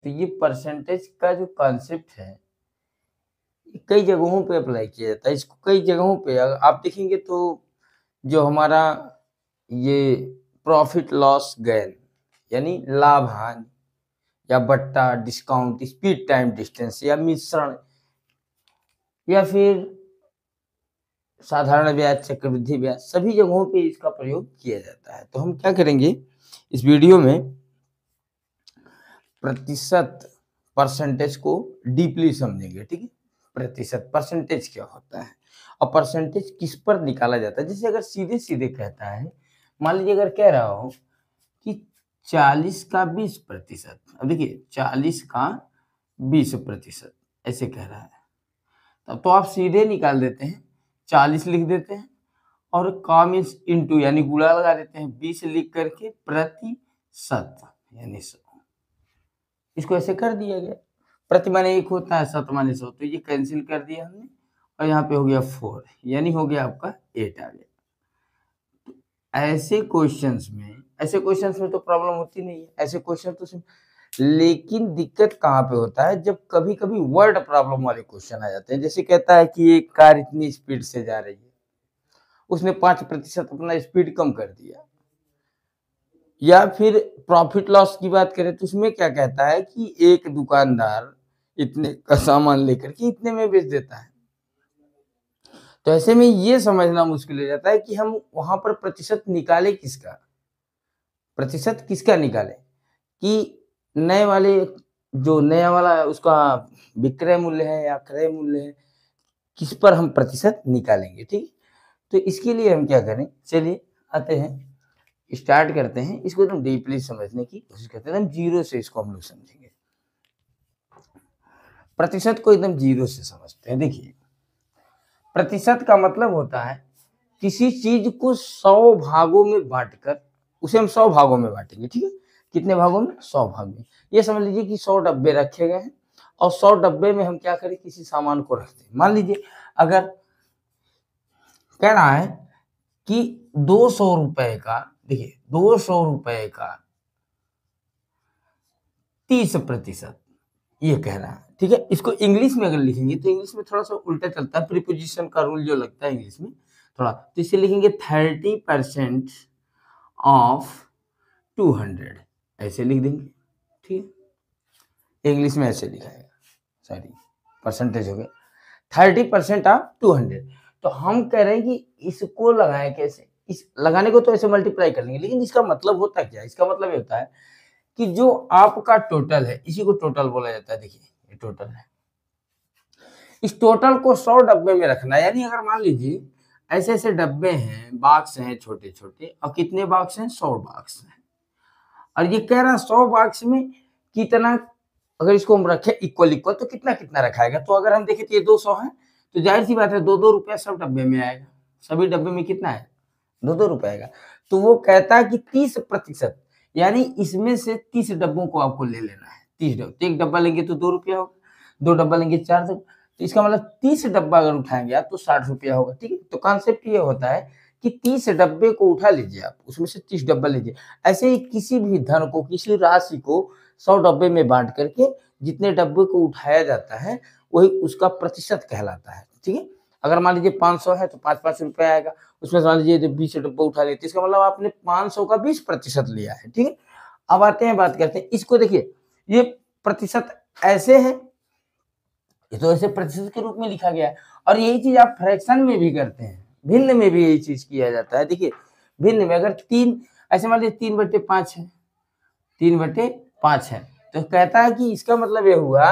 तो ये परसेंटेज का जो कॉन्सेप्ट है कई जगहों पे अप्लाई किया जाता है। इसको कई जगहों पे आप देखेंगे तो जो हमारा ये प्रॉफिट लॉस गेन यानी लाभ हानि या बट्टा डिस्काउंट स्पीड टाइम डिस्टेंस या मिश्रण या फिर साधारण ब्याज चक्रवृद्धि ब्याज सभी जगहों पे इसका प्रयोग किया जाता है। तो हम क्या करेंगे इस वीडियो में प्रतिशत परसेंटेज को डीपली समझेंगे। ठीक है, प्रतिशत परसेंटेज क्या होता है और परसेंटेज किस पर निकाला जाता है। जैसे अगर सीधे सीधे कहता है, मान लीजिए अगर कह रहा हो कि 40 का 20%, अब देखिए 40 का 20% ऐसे कह रहा है, तब तो आप सीधे निकाल देते हैं, 40 लिख देते हैं और का मीन्स इंटू यानी गुणा लगा देते हैं, 20 लिख करके प्रतिशत यानी 100, इसको ऐसे कर दिया गया। प्रति माने 1 होता है, शत माने 100, तो ये कैंसिल कर दिया हमने और यहाँ पे हो गया 4 यानी हो गया आपका 8 आ गया। तो ऐसे क्वेश्चंस में तो प्रॉब्लम होती नहीं है, ऐसे क्वेश्चन तो लेकिन दिक्कत कहाँ पे होता है जब कभी कभी वर्ड प्रॉब्लम वाले क्वेश्चन आ जाते हैं। जैसे कहता है कि एक कार इतनी स्पीड से जा रही है, उसने 5% अपना स्पीड कम कर दिया। या फिर प्रॉफिट लॉस की बात करें तो उसमें क्या कहता है कि एक दुकानदार इतने का सामान लेकर के इतने में बेच देता है। तो ऐसे में ये समझना मुश्किल हो जाता है कि हम वहां पर प्रतिशत निकाले किसका, प्रतिशत किसका निकाले कि नए वाले जो नया वाला उसका विक्रय मूल्य है या क्रय मूल्य है, किस पर हम प्रतिशत निकालेंगे। ठीक, तो इसके लिए हम क्या करें, चलिए आते हैं स्टार्ट करते हैं, इसको एकदम डीपली समझने की कोशिश करते हैं। एकदम जीरो से इसको हम लोग समझेंगे, प्रतिशत को एकदम जीरो से समझते हैं। देखिए प्रतिशत का मतलब होता है किसी चीज को 100 भागों में बांटकर उसे हम 100 भागों में बांटेंगे। ठीक है, कितने भागों में, 100 भाग में। ये समझ लीजिए कि 100 डब्बे रखे गए हैं और 100 डब्बे में हम क्या करें, किसी सामान को रखते हैं। मान लीजिए अगर कह रहा है कि 200 रुपए का, देखिए 200 रुपए का 30%, ये कह रहा है। ठीक है, इसको इंग्लिश में अगर लिखेंगे तो इंग्लिश में थोड़ा सा उल्टा चलता है, प्रीपोजिशन का रूल जो लगता है इंग्लिश में थोड़ा, तो इसे लिखेंगे 30% ऑफ 200, ऐसे लिख देंगे। ठीक है, इंग्लिश में ऐसे लिखा है, सॉरी परसेंटेज हो गया 30% ऑफ 200। तो हम कह रहे हैं कि इसको लगाए कैसे, इस लगाने को तो ऐसे मल्टीप्लाई कर लेंगे, लेकिन इसका मतलब होता क्या है, इसका मतलब ये होता है कि जो आपका टोटल है इसी को टोटल बोला जाता है। देखिए ये टोटल है, इस टोटल को 100 डब्बे में रखना है। यानी अगर मान लीजिए ऐसे ऐसे डब्बे हैं, बॉक्स हैं छोटे छोटे, और कितने बॉक्स हैं, 100 बॉक्स हैं, और ये कह रहा है 100 बॉक्स में कितना, अगर इसको हम रखें इक्वल इक्वल तो कितना कितना रखाएगा। तो अगर हम देखें तो ये 200 है, तो जाहिर सी बात है 2-2 रुपया सब डब्बे में आएगा, सभी डब्बे में कितना है, 2-2 रुपए आएगा। तो वो कहता है कि 30%, यानी इसमें से 30 डब्बों को आपको ले लेना है। 30 डब्बे, तो एक डब्बा लेंगे तो 2 रुपया होगा, 2 डब्बा लेंगे 4, तो इसका मतलब 30 डब्बा अगर उठाएंगे आप तो 60 रुपया होगा। ठीक है, तो कॉन्सेप्ट ये होता है कि 30 डब्बे को उठा लीजिए आप, उसमें से 30 डब्बा लीजिए। ऐसे ही किसी भी धन को, किसी राशि को 100 डब्बे में बांट करके जितने डब्बे को उठाया जाता है वही उसका प्रतिशत कहलाता है। ठीक है, अगर मान लीजिए 500 है तो 5-5 रुपया आएगा, उसमें मान लीजिए 20 डब्बा उठा लेते, इसका मतलब आपने 500 का 20% लिया है। ठीक है, अब आते हैं बात करते हैं इसको। देखिए ये प्रतिशत ऐसे है, ये तो ऐसे प्रतिशत के रूप में लिखा गया है, और यही चीज आप फ्रैक्शन में भी करते हैं, भिन्न में भी यही चीज किया जाता है। देखिए भिन्न में अगर 3 ऐसे मान लीजिए 3/5 है, 3/5 है, तो कहता है कि इसका मतलब ये हुआ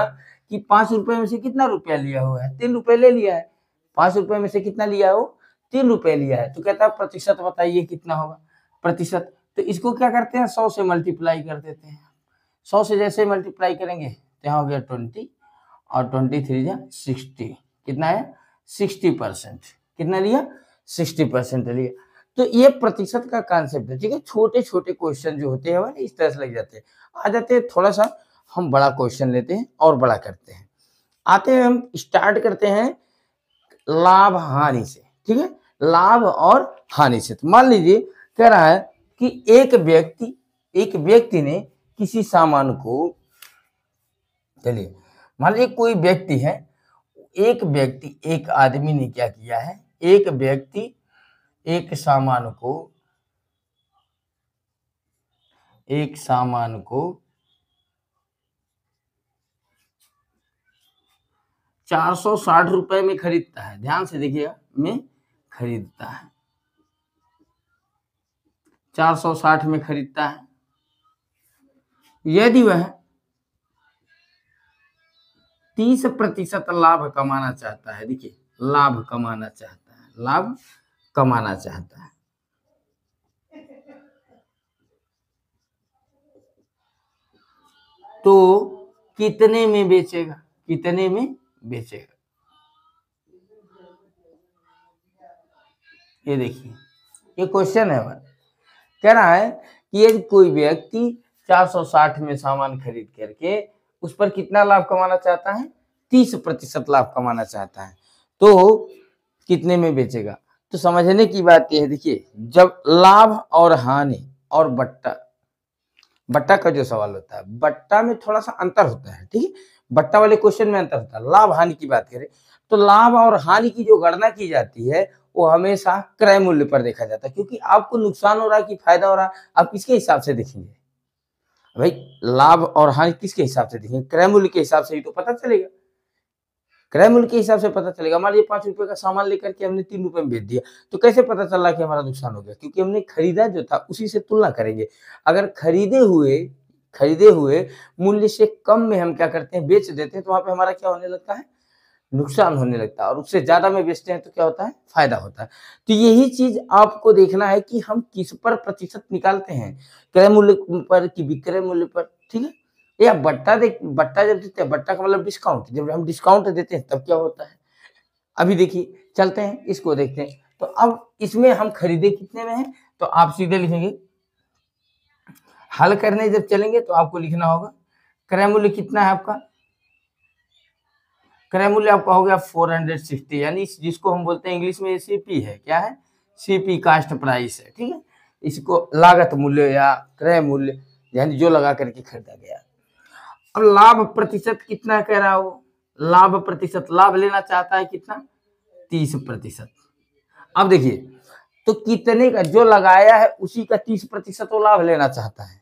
कि 5 रुपए में से कितना रुपया लिया हुआ है, 3 रुपए ले लिया है। 5 रुपए में से कितना लिया हो, 3 रुपए लिया है, तो कहता है प्रतिशत बताइए कितना होगा प्रतिशत। तो इसको क्या करते हैं, 100 से मल्टीप्लाई कर देते हैं। 100 से जैसे मल्टीप्लाई करेंगे तो यहाँ हो गया 20 और 23 जा 60, कितना है 60%, कितना लिया 60% लिया। तो ये प्रतिशत का कॉन्सेप्ट है। ठीक है, छोटे छोटे क्वेश्चन जो होते हैं हमारे इस तरह से लग जाते हैं, आ जाते हैं। थोड़ा सा हम बड़ा क्वेश्चन लेते हैं और बड़ा करते हैं, आते हैं हम स्टार्ट करते हैं लाभ हानि से। ठीक है, लाभ और हानि से। तो मान लीजिए कह रहा है कि एक व्यक्ति ने किसी सामान को चलिए, मान लीजिए कोई व्यक्ति है, एक आदमी ने क्या किया है, एक व्यक्ति एक सामान को 460 रुपए में खरीदता है, ध्यान से देखिएगा, में खरीदता है, 460 में खरीदता है। यदि वह 30% लाभ कमाना चाहता है, देखिए लाभ कमाना चाहता है, तो कितने में बेचेगा? ये देखिए, ये क्वेश्चन है हमारा, कह रहा है कि यदि कोई व्यक्ति 460 में सामान खरीद करके उस पर कितना लाभ कमाना चाहता है, 30% लाभ कमाना चाहता है, तो कितने में बेचेगा? तो समझने की बात यह है, देखिए जब लाभ और हानि और बट्टा का जो सवाल होता है, बट्टा में थोड़ा सा अंतर होता है, ठीक है, बट्टा वाले क्वेश्चन में अंतर होता है। लाभ हानि की बात करें तो लाभ और हानि की जो गणना की जाती है वो हमेशा क्रय मूल्य पर देखा जाता है, क्योंकि आपको नुकसान हो रहा है कि फायदा हो रहा है, आप किसके हिसाब से देखेंगे भाई? लाभ और हानि किसके हिसाब से देखेंगे? क्रय मूल्य के हिसाब से ही तो पता चलेगा, क्रय मूल्य के हिसाब से पता चलेगा। मान लीजिए 5 रुपए का सामान लेकर के हमने 3 रुपए में बेच दिया, तो कैसे पता चल रहा कि हमारा नुकसान हो गया? क्योंकि हमने खरीदा जो था उसी से तुलना करेंगे। अगर खरीदे हुए मूल्य से कम में हम क्या करते हैं, बेच देते हैं, तो वहां पे हमारा क्या होने लगता है, नुकसान होने लगता है, और उससे ज्यादा में बेचते हैं तो क्या होता है, फायदा होता है। तो यही चीज आपको देखना है कि हम किस पर प्रतिशत निकालते हैं, क्रय मूल्य पर कि विक्रय मूल्य पर, ठीक है? या बट्टा जब देते हैं, बट्टा का मतलब डिस्काउंट, जब हम डिस्काउंट देते हैं तब क्या होता है। अभी देखिए, चलते हैं इसको देखते हैं। तो अब इसमें हम खरीदे कितने में है, तो आप सीधे लिखेंगे, हल करने जब चलेंगे तो आपको लिखना होगा क्रय मूल्य कितना है आपका, क्रय मूल्य आपका हो गया 460, यानी जिसको हम बोलते हैं इंग्लिश में सीपी है, क्या है, सीपी, कास्ट प्राइस है, ठीक है। इसको लागत मूल्य या क्रय मूल्य, यानी जो लगा करके खरीदा गया। अब लाभ प्रतिशत कितना कह रहा हो, लाभ प्रतिशत, लाभ लेना चाहता है कितना, 30%। अब देखिए, तो कितने का जो लगाया है उसी का 30% वो लाभ लेना चाहता है,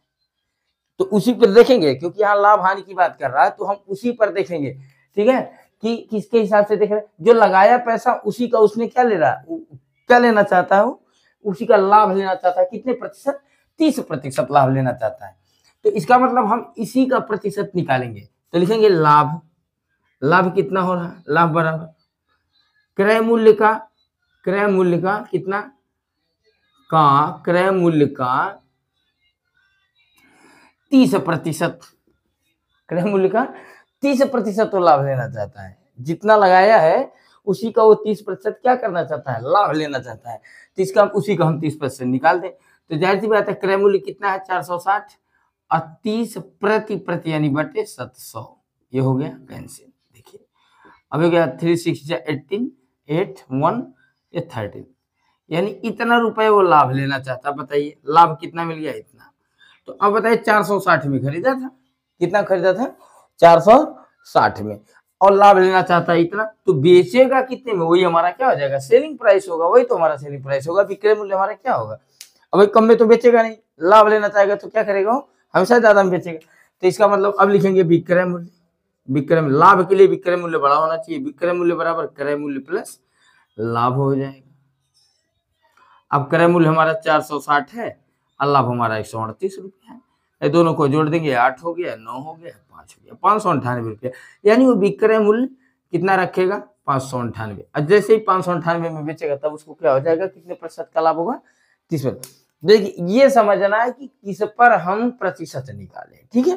तो उसी पर देखेंगे, क्योंकि यहाँ लाभ हानि की बात कर रहा है तो हम उसी पर देखेंगे, ठीक है, कि किसके हिसाब से देख रहे हैं, जो लगाया पैसा उसी का उसने क्या ले रहा है, क्या लेना चाहता है वो, उसी का लाभ लेना चाहता है, कितने प्रतिशत, 30% लाभ लेना चाहता है। तो इसका मतलब हम इसी का प्रतिशत निकालेंगे, तो लिखेंगे लाभ कितना हो रहा है, लाभ बराबर क्रय मूल्य का कितना, क्रय मूल्य का 30%, क्रय मूल्य का 30% तो लाभ लेना चाहता है, जितना लगाया है उसी का वो 30% क्या करना चाहता है, लाभ लेना चाहता है, तो इसका उसी का हम 30% निकाल दें। तो जाहिर सी बात है, क्रय मूल्य कितना है 460 और 30 प्रति यानी बटे 700, ये हो गया कैंसिल। देखिए अब हो गया 360 18 8 1 ये 13, यानी इतना रुपए वो लाभ लेना चाहता। बताइए लाभ कितना मिल गया, इतना। तो अब बताइए 460 में खरीदा था, कितना खरीदा था, 460 में, और लाभ लेना चाहता है इतना, तो बेचेगा कितने में, वही हमारा क्या हो जाएगा, सेलिंग प्राइस होगा, वही तो हमारा सेलिंग प्राइस होगा। विक्रय मूल्य हमारा क्या होगा, अब कम में तो बेचेगा नहीं, लाभ लेना चाहेगा तो क्या करेगा, हमेशा ज्यादा में बेचेगा। तो इसका मतलब अब लिखेंगे विक्रय मूल्य, लाभ के लिए विक्रय मूल्य बड़ा होना चाहिए, विक्रय मूल्य बराबर क्रय मूल्य प्लस लाभ हो जाएगा। अब क्रय मूल्य हमारा 460 है और लाभ हमारा 138 रुपया है, ये दोनों को जोड़ देंगे 8 हो गया, 9 हो गया, 5 हो गया, 598 रुपया, यानी वो विक्रय मूल्य कितना रखेगा, 598। और जैसे ही 598 में बेचेगा तब उसको क्या हो जाएगा, कितने प्रतिशत का लाभ होगा, 30%। देखिए ये समझना है कि किस पर हम प्रतिशत निकालें, ठीक है।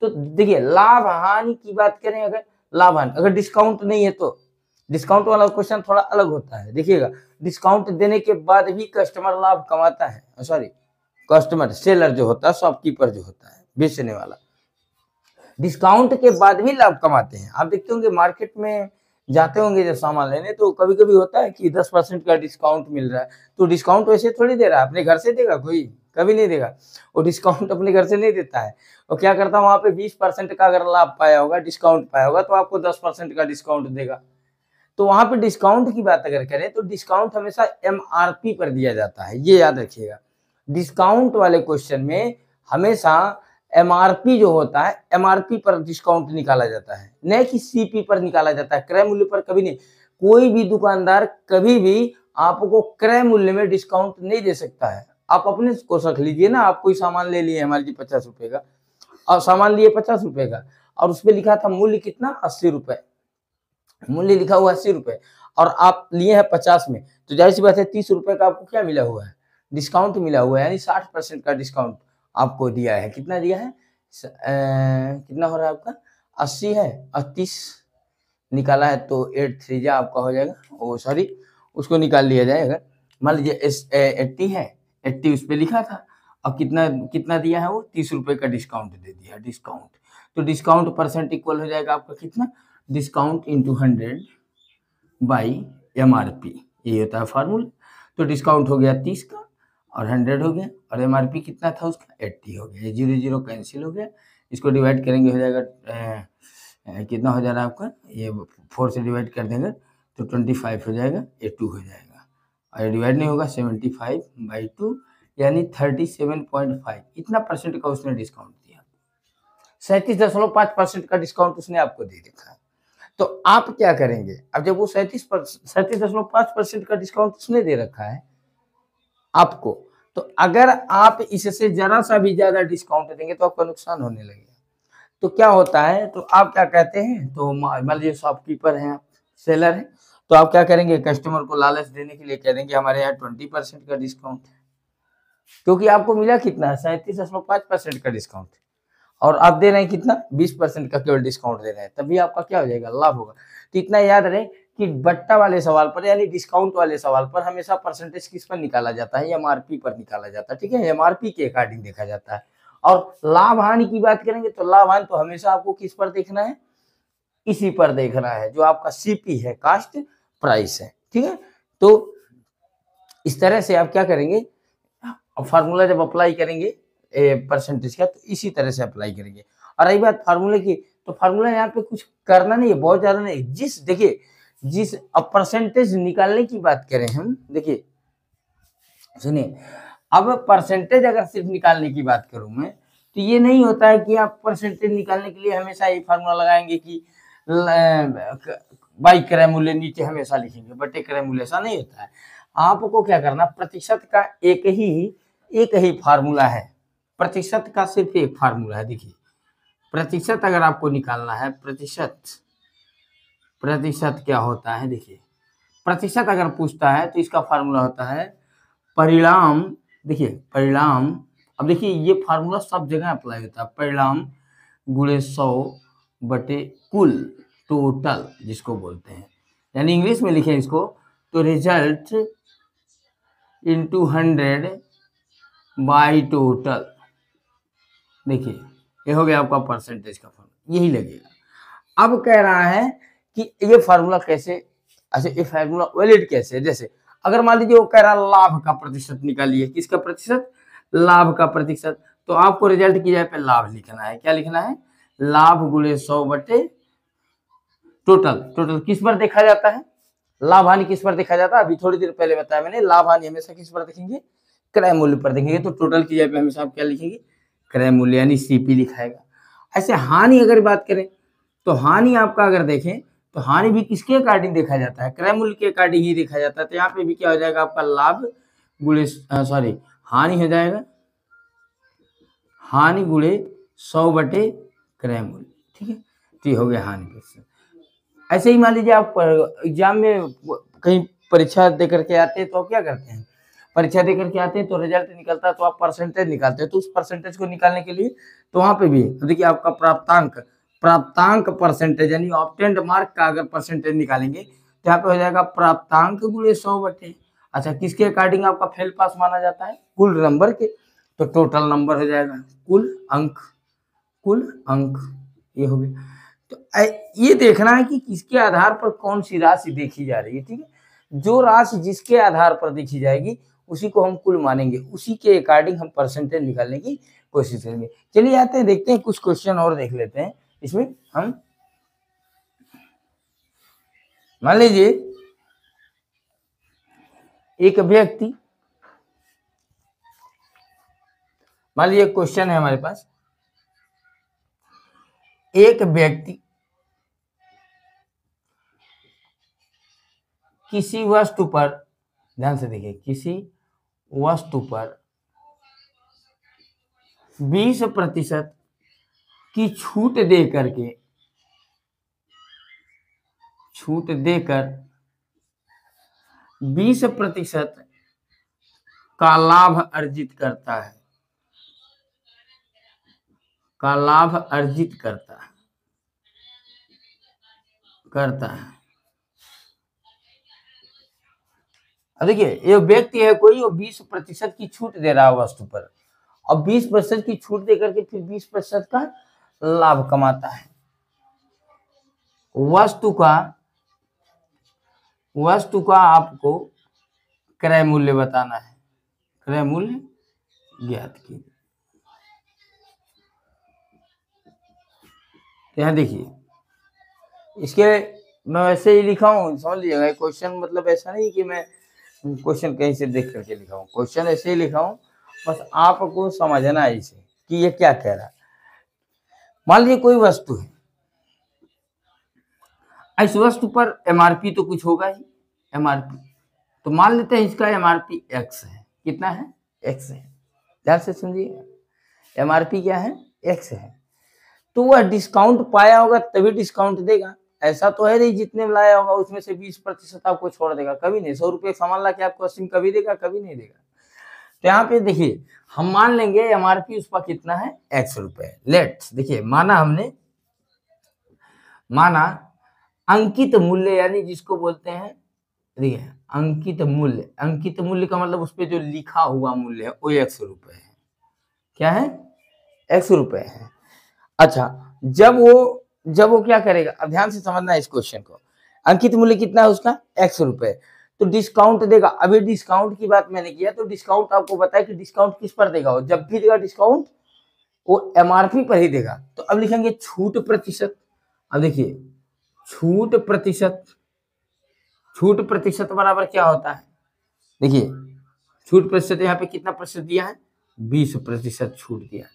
तो देखिए लाभ हानि की बात करें, अगर लाभ हानि, अगर डिस्काउंट नहीं है तो डिस्काउंट वाला क्वेश्चन थोड़ा अलग होता है। देखिएगा डिस्काउंट देने के बाद भी कस्टमर लाभ कमाता है, सॉरी कस्टमर सेलर जो होता है, शॉपकीपर जो होता है, बेचने वाला, डिस्काउंट के बाद भी लाभ कमाते हैं। आप देखते होंगे मार्केट में जाते होंगे जब सामान लेने, तो कभी कभी होता है कि 10% का डिस्काउंट मिल रहा है, तो डिस्काउंट वैसे थोड़ी दे रहा है, अपने घर से देगा कोई, कभी नहीं देगा। वो डिस्काउंट अपने घर से नहीं देता है। वो क्या करता है, वहां पे 20% का अगर लाभ पाया होगा, डिस्काउंट पाया होगा, तो आपको 10% का डिस्काउंट देगा। तो वहां पे डिस्काउंट की बात अगर करें तो डिस्काउंट हमेशा एमआरपी पर दिया जाता है, ये याद रखिएगा। डिस्काउंट वाले क्वेश्चन में हमेशा एमआरपी जो होता है, एमआरपी पर डिस्काउंट निकाला जाता है, न कि सीपी पर निकाला जाता है। क्रय मूल्य पर कभी नहीं। कोई भी दुकानदार कभी भी आपको क्रय मूल्य में डिस्काउंट नहीं दे सकता है। आप अपने को रख लीजिए ना, आप कोई सामान ले लिए हमारे 50 रुपए का, और सामान लिए 50 रुपए का, और उसपे लिखा था मूल्य कितना, 80 रुपए, मूल्य लिखा हुआ 80 रुपए, और आप लिए हैं 50 में, तो जाहिर सी बात है 30 रुपए का आपको क्या मिला हुआ है, डिस्काउंट मिला हुआ है, यानी 60% का डिस्काउंट आपको दिया है। कितना दिया है, कितना हो रहा है आपका, 80 है और 30 निकाला है, तो 8 3 आपका हो जाएगा, ओ सॉरी, उसको निकाल लिया जाएगा। मान लीजिए 80 है, 80 उस पर लिखा था, और कितना कितना दिया है वो, 30 रुपए का डिस्काउंट दे दिया, डिस्काउंट। तो डिस्काउंट परसेंट इक्वल हो जाएगा आपका कितना, डिस्काउंट इंटू 100 बाई एमआरपी, ये होता है फार्मूला। तो डिस्काउंट हो गया 30 का, और 100 हो गया, और एमआरपी कितना था उसका, 80 हो गया। 0 0 कैंसिल हो गया, इसको डिवाइड करेंगे हो जाएगा, कितना हो जा रहा है आपका, ये 4 से डिवाइड कर देंगे तो 25 हो जाएगा, ये 2 हो जाएगा, और डिवाइड नहीं होगा, 75/2 यानी 37.5, इतना परसेंट का उसने डिस्काउंट दिया। 37.5% का डिस्काउंट उसने आपको दे रखा है। तो आप क्या करेंगे, अब जब वो 37.5% का डिस्काउंट उसने दे रखा है आपको, तो अगर आप इससे जरा सा भी ज्यादा डिस्काउंट देंगे तो आपका नुकसान होने लगेगा। तो क्या होता है, तो आप क्या कहते हैं, तो मान लीजिए शॉपकीपर हैं आप, सेलर हैं, तो आप क्या करेंगे, कस्टमर को लालच देने के लिए कह देंगे हमारे यहाँ 20% का डिस्काउंट, क्योंकि आपको मिला कितना, 37.5% का डिस्काउंट, और आप दे रहे हैं कितना, 20% का केवल डिस्काउंट दे रहे हैं, तभी आपका क्या हो जाएगा, लाभ होगा। तो इतना याद रहे कि बट्टा वाले सवाल पर, यानी डिस्काउंट वाले सवाल पर हमेशा परसेंटेज किस पर निकाला जाता है, एमआरपी पर निकाला जाता है। ठीक है, एमआरपी के अकॉर्डिंग देखा जाता है। और लाभ हानि की बात करेंगे तो लाभ हानि तो हमेशा आपको किस पर देखना है, इसी पर देखना है, जो आपका सीपी है, कास्ट प्राइस है। ठीक है, तो इस तरह से आप क्या करेंगे, फार्मूला जब अप्लाई करेंगे परसेंटेज का, तो इसी तरह से अप्लाई करेंगे। और रही बात फार्मूले की, तो फार्मूला यहाँ पे कुछ करना नहीं है, बहुत ज्यादा नहीं, देखिए जिस अब परसेंटेज निकालने की बात करें हम, देखिए सुनिए, अब परसेंटेज अगर सिर्फ निकालने की बात करूं मैं, तो ये नहीं होता है कि आप परसेंटेज निकालने के लिए हमेशा ये फार्मूला लगाएंगे कि बाई क्रय मूल्य नीचे हमेशा लिखेंगे, बटे क्रय मूल्य, ऐसा नहीं होता है। आपको क्या करना, प्रतिशत का एक ही फार्मूला है, प्रतिशत का सिर्फ एक फार्मूला है। देखिए प्रतिशत अगर आपको निकालना है, प्रतिशत क्या होता है, देखिए प्रतिशत अगर पूछता है तो इसका फार्मूला होता है परिणाम। देखिए परिणाम, अब देखिए ये फार्मूला सब जगह अप्लाई होता है, परिणाम गुणे 100 बटे कुल, टोटल जिसको बोलते हैं, यानी इंग्लिश में लिखें इसको तो रिजल्ट इंटू 100 बाई टोटल। देखिए ये हो गया आपका परसेंटेज का फार्मूला, यही लगेगा। अब कह रहा है कि ये फार्मूला कैसे, अच्छा ये फार्मूला वैलिड कैसे, जैसे अगर मान लीजिए वो कह रहा है लाभ का प्रतिशत निकालिए, किसका प्रतिशत, लाभ का प्रतिशत, तो आपको रिजल्ट की जगह पे लाभ लिखना है। क्या लिखना है, लाभ गुणे 100 बटे टोटल। टोटल किस पर देखा जाता है, लाभ हानि किस पर देखा जाता है, अभी थोड़ी देर पहले बताया मैंने, लाभ हानि हमेशा किस पर देखेंगे, क्रय मूल्य पर देखेंगे। तो टोटल की जगह पे हमेशा आप क्या लिखेंगे, क्रय मूल्य यानी सीपी लिखाएगा। ऐसे हानि अगर बात करें तो हानि आपका अगर देखें तो हानि भी किसके अकॉर्डिंग देखा जाता है, क्रय मूल्य के अकॉर्डिंग ही देखा जाता है। तो यहाँ पे भी क्या हो जाएगा आपका, लाभ गुणे सॉरी हानि हो जाएगा, हानि गुणे 100 बटे क्रय मूल्य। ठीक है, तो ये हो गया हानि क्वेश्चन। ऐसे ही मान लीजिए आप एग्जाम में कहीं परीक्षा दे करके आते हैं तो क्या करते हैं, परीक्षा दे करके आते हैं तो रिजल्ट निकलता है, तो आप परसेंटेज निकालते हैं। तो उस परसेंटेज को निकालने के लिए तो वहां पे भी देखिए आपका प्राप्तांक परसेंटेज, यानी ऑब्टेन्ड मार्क का अगर परसेंटेज निकालेंगे तो यहाँ पे हो जाएगा प्राप्तांक गुणे 100 बटे, अच्छा किसके अकॉर्डिंग आपका फेल पास माना जाता है, कुल नंबर के, तो टोटल नंबर हो जाएगा कुल अंक, ये हो गया। तो ये देखना है कि किसके आधार पर कौन सी राशि देखी जा रही है। ठीक है, जो राशि जिसके आधार पर देखी जाएगी उसी को हम कुल मानेंगे, उसी के अकॉर्डिंग हम परसेंटेज निकालने की कोशिश करेंगे। चलिए आते हैं, देखते हैं कुछ क्वेश्चन और देख लेते हैं। इसमें हम मान लीजिए एक व्यक्ति, मान लीजिए क्वेश्चन है हमारे पास, एक व्यक्ति किसी वस्तु पर, ध्यान से देखिए, किसी वस्तु पर 20% की छूट दे करके, छूट देकर 20% का लाभ अर्जित करता है, का लाभ अर्जित करता है। अब देखिए ये व्यक्ति है कोई, वो 20% की छूट दे रहा है वस्तु पर, और 20% की छूट दे करके फिर 20% का लाभ कमाता है। वस्तु का आपको क्रय मूल्य बताना है, क्रय मूल्य ज्ञात कीजिए। यहाँ देखिए, इसके मैं वैसे ही लिखा हूँ, समझ लीजिएगा। क्वेश्चन मतलब ऐसा नहीं कि मैं क्वेश्चन कहीं से देख करके लिखा हूँ, क्वेश्चन ऐसे ही लिखा हूँ, बस आपको समझना है इसे कि ये क्या कह रहा है। मान लीजिए कोई वस्तु है, इस वस्तु पर एमआरपी तो कुछ होगा ही, एमआरपी, तो मान लेते हैं इसका एमआरपी एक्स है। कितना है? एक्स है। ध्यान से सुनिए, एमआरपी क्या है? एक्स है। तो वह डिस्काउंट पाया होगा तभी डिस्काउंट देगा, ऐसा तो है नहीं जितने में लाया होगा उसमें से 20% आपको छोड़ देगा, कभी नहीं। 100 रुपये सामान ला के आपको 80 कभी देगा? कभी नहीं देगा। तो यहाँ पे देखिए, हम मान लेंगे एमआरपी उस पर कितना है? एक्स रुपए। लेट्स देखिए, माना हमने, माना अंकित मूल्य, यानी जिसको बोलते हैं, देखिए अंकित मूल्य, अंकित मूल्य का मतलब उस पर जो लिखा हुआ मूल्य है वो 100 रुपए है। क्या है? 100 रुपए है। अच्छा, जब वो क्या करेगा, अब ध्यान से समझना है इस क्वेश्चन को। अंकित मूल्य कितना है उसका? 100 रुपए। तो डिस्काउंट देगा, अभी डिस्काउंट की बात मैंने किया, तो डिस्काउंट आपको बताया कि डिस्काउंट किस पर देगा, जब भी देगा डिस्काउंट वो एमआरपी पर ही देगा। तो अब लिखेंगे छूट प्रतिशत। अब देखिए छूट प्रतिशत, छूट प्रतिशत बराबर क्या होता है? देखिए छूट प्रतिशत यहाँ पे कितना प्रतिशत दिया है? 20% छूट दिया।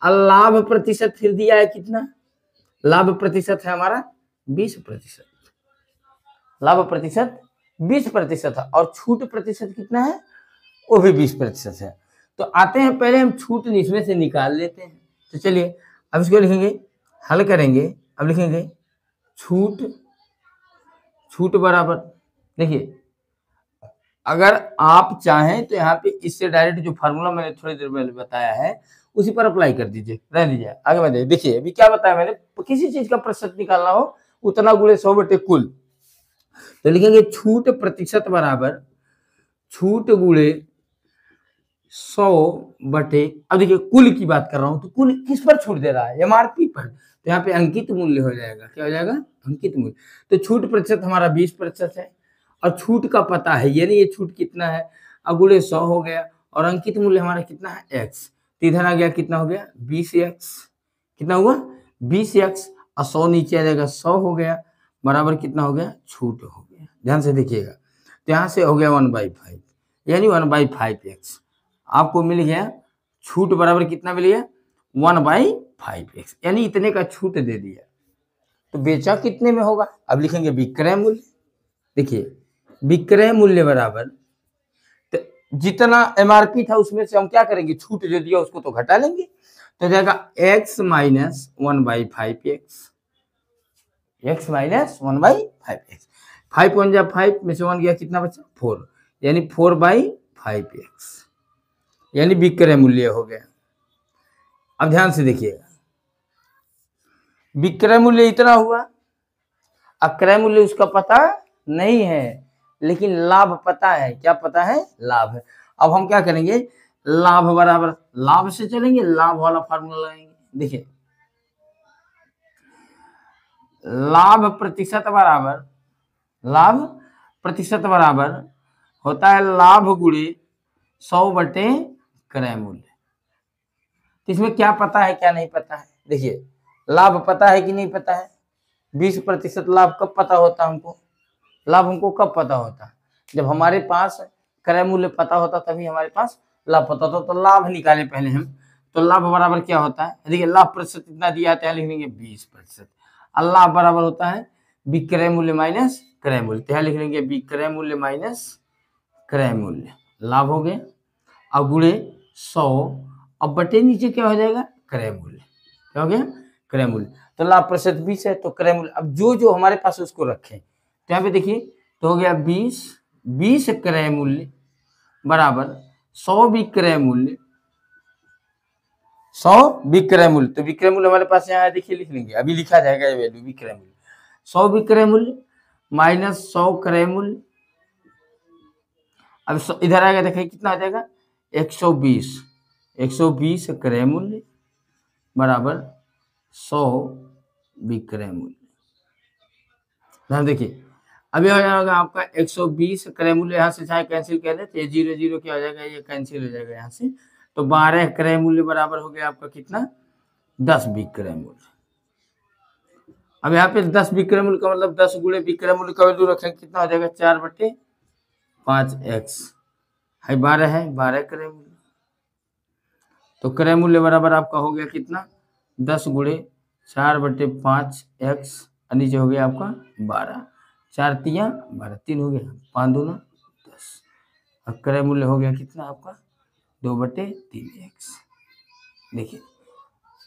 और लाभ प्रतिशत फिर दिया है कितना? लाभ प्रतिशत है हमारा 20%, लाभ प्रतिशत 20% है, और छूट प्रतिशत कितना है? वो भी 20% है। तो आते हैं, पहले हम छूट इसमें से निकाल लेते हैं। तो चलिए अब इसको लिखेंगे, हल करेंगे। अब लिखेंगे छूट, छूट बराबर, देखिए अगर आप चाहें तो यहाँ पे इससे डायरेक्ट जो फार्मूला मैंने थोड़ी देर पहले बताया है उसी पर अप्लाई कर दीजिए, रह दीजिए, आगे बढ़िए। देखिए अभी क्या बताया मैंने, किसी चीज का प्रतिशत निकालना हो उतना गुणे 100 बटे कुल, तो लिखेंगे छूट प्रतिशत बराबर छूट गुणे 100 बटे, अब देखिए कुल की बात कर रहा हूं, तो कुल किस पर छूट दे रहा है? एमआरपी पर। तो यहाँ पे अंकित मूल्य हो जाएगा, क्या हो जाएगा? अंकित मूल्य। तो छूट प्रतिशत हमारा 20% है, और छूट का पता है, यानी ये छूट कितना है? अब गुणे 100 हो गया, और अंकित मूल्य हमारा कितना है? एक्स। तो इधर आ गया, कितना हो गया? 20x। कितना हुआ? 20x, और 100 नीचे आ जाएगा, 100 हो गया, बराबर कितना हो गया? छूट हो गया। ध्यान से देखिएगा, तो यहाँ से हो गया 1/5, यानी 1/5x आपको मिल गया। छूट बराबर कितना मिल गया? 1/5x, यानी इतने का छूट दे दिया। तो बेचा कितने में होगा? अब लिखेंगे विक्रय मूल्य। देखिए विक्रय मूल्य बराबर, तो जितना एमआरपी था उसमें से हम क्या करेंगे? छूट जो दिया उसको तो घटा लेंगे, तो जाएगा x minus 1/5x, x minus 1/5x। 5 1 जा 5 में से 1 गया, कितना बचा? 4, यानी 4/5x, यानी विक्रय मूल्य हो गया। अब ध्यान से देखिएगा, विक्रय मूल्य इतना हुआ, अक्रय मूल्य उसका पता नहीं है, लेकिन लाभ पता है। क्या पता है? लाभ है। अब हम क्या करेंगे? लाभ बराबर, लाभ से चलेंगे, लाभ वाला फार्मूला लगाएंगे। देखिए लाभ प्रतिशत बराबर, लाभ प्रतिशत बराबर होता है लाभ गुणे 100 बटे क्रय मूल्य। तो इसमें क्या पता है क्या नहीं पता है? देखिए लाभ पता है कि नहीं पता है? 20% लाभ कब पता होता है हमको? लाभ हमको कब पता होता है? जब हमारे पास क्रय मूल्य पता होता तभी हमारे पास लाभ पता होता। तो लाभ निकाले पहले हम। तो लाभ बराबर क्या होता है? देखिए लाभ प्रतिशत कितना दिया था, लिख लेंगे 20%। और लाभ बराबर होता है विक्रय मूल्य माइनस क्रय मूल्य। तो यहाँ लिख लेंगे विक्रय मूल्य माइनस क्रय मूल्य, लाभ हो गया। अब गुणे 100, अब बटे नीचे क्या हो जाएगा? क्रय मूल्य। क्या हो गया? क्रय मूल्य। तो लाभ प्रतिशत 20 है तो क्रय मूल्य, अब जो जो हमारे पास उसको रखें। तो यहाँ पे देखिए तो हो गया 20 क्रय मूल्य बराबर 100 विक्रय मूल्य, 100 विक्रय मूल्य। तो विक्रय मूल्य हमारे पास यहाँ देखिए लिख लेंगे, अभी लिखा जाएगा ये वैल्यू विक्रय मूल्य। 100 विक्रय मूल्य माइनस 100 क्रय मूल्य। अब इधर आएगा देखिए कितना आ जाएगा? 120 क्रय मूल्य बराबर 100 विक्रय मूल्य। ध्यान देखिए अभी हो जाएगा आपका 120 क्रय मूल्य, यहाँ से चाहे कैंसिल कर दे तो ये 0 0 क्या हो जाएगा? ये कैंसिल हो जाएगा यहाँ से। तो 12 क्रय मूल्य बराबर हो गया आपका कितना? 10 विक्रय मूल्य। अब यहाँ पे 10 विक्रय मूल्य का मतलब 10 गुणे विक्रय मूल्य का वैल्यू रखेंगे कितना हो जाएगा? 4/5x है 12 क्रय मूल्य। तो क्रय मूल्य बराबर आपका हो गया कितना? 10 गुणे 4/5x, नीचे हो गया आपका 12, 4 तिया 12, 3 हो गया, 5 दूना 10। अब क्रय मूल्य हो गया कितना आपका? 2/3x। देखिए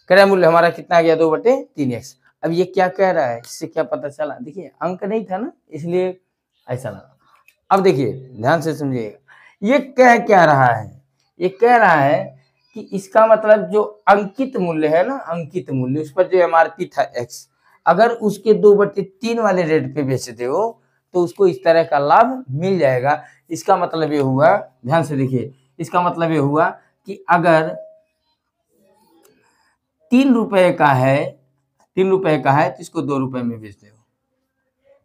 क्रय मूल्य हमारा कितना आ गया? 2/3x। अब ये क्या कह रहा है, इससे क्या पता चला? देखिए अंक नहीं था ना, इसलिए ऐसा लगा। अब देखिए ध्यान से समझिएगा, ये कह क्या रहा है? ये कह रहा है कि इसका मतलब जो अंकित मूल्य है ना, अंकित मूल्य, उस पर जो एमआरपी था x, अगर उसके 2/3 वाले रेट पे बेचते हो तो उसको इस तरह का लाभ मिल जाएगा। इसका मतलब ये हुआ, ध्यान से देखिए, इसका मतलब ये हुआ कि अगर 3 रुपए का है, 3 रुपए का है तो इसको 2 रुपए में बेच दो।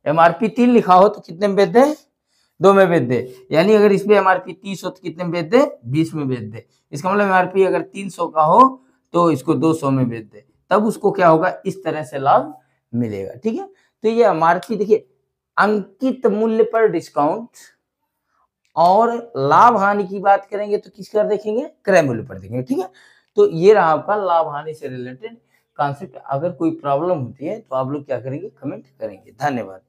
एमआरपी 3 लिखा हो तो कितने में बेच दे? 2 में बेच दे। यानी अगर इस पे एमआरपी 30 हो तो कितने में बेच दे? 20 में बेच दे। इसका मतलब एमआरपी अगर 300 का हो तो इसको 200 में बेच दे, तब उसको क्या होगा? इस तरह से लाभ मिलेगा। ठीक है, तो ये एमआरपी देखिए, अंकित मूल्य पर डिस्काउंट और लाभ हानि की बात करेंगे तो किस पर देखेंगे? क्रय मूल्य पर देखेंगे। ठीक है, तो ये रहा आपका लाभ हानि से रिलेटेड कॉन्सेप्ट। अगर कोई प्रॉब्लम होती है तो आप लोग क्या करेंगे? कमेंट करेंगे। धन्यवाद।